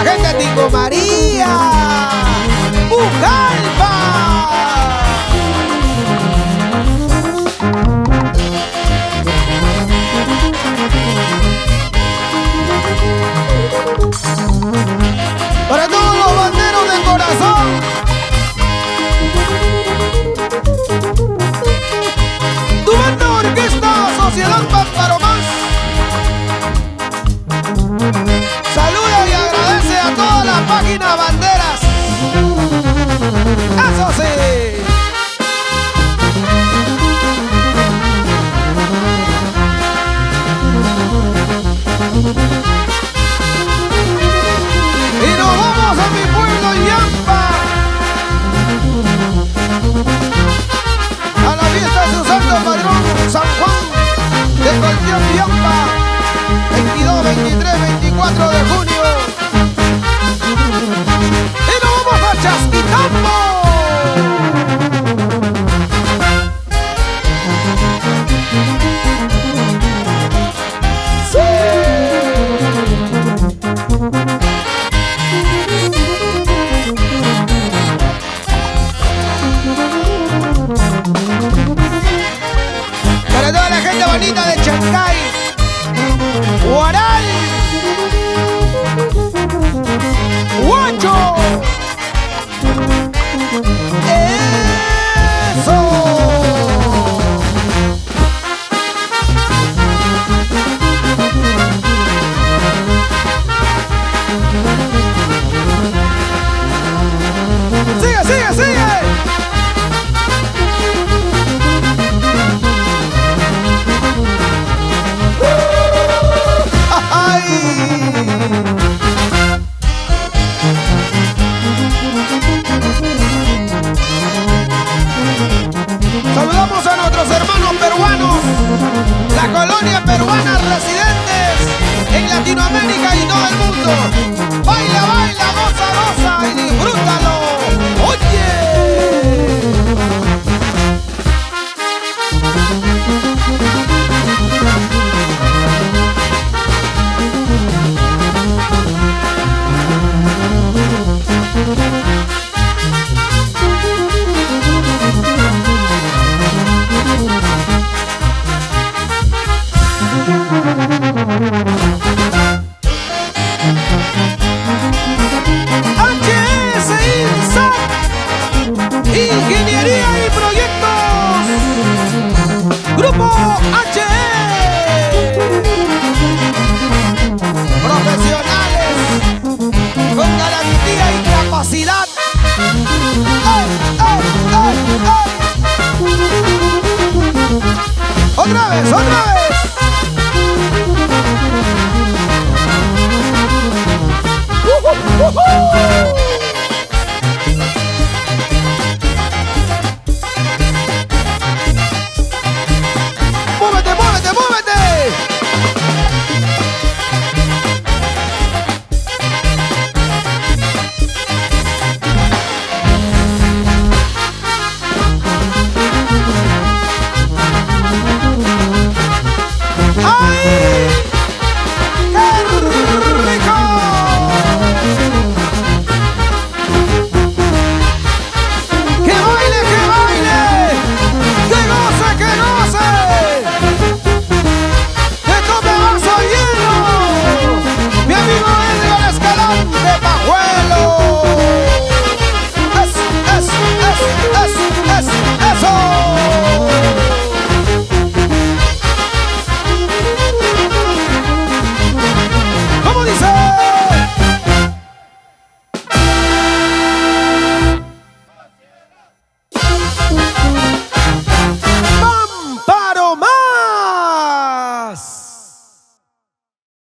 gente de Tingo María, Pucallpa. Para todos los banderos de corazón. Tu banda orquesta Sociedad Pámparo Más saluda y agradece a toda la página Banderas. ¡Eso sí! Y nos vamos a mi pueblo Yampa, a la fiesta de su santo patrón San Juan de Coltión Yampa, 22, 23, 24 de junio. Y nos vamos a Chasquitambo. Para toda la gente bonita de Chancay, Huaral, Huacho. ¡Eso! ¡Sigue, sigue, sigue! Saludamos a nuestros hermanos peruanos, la colonia peruana residentes en Latinoamérica y todo el mundo. Baila, baila, goza, goza y disfrútalo. ¡Oye! Ingeniería y proyectos, Grupo HE, profesionales con garantía y capacidad. ¡Ay, ay, ay, ay! Otra vez, otra vez.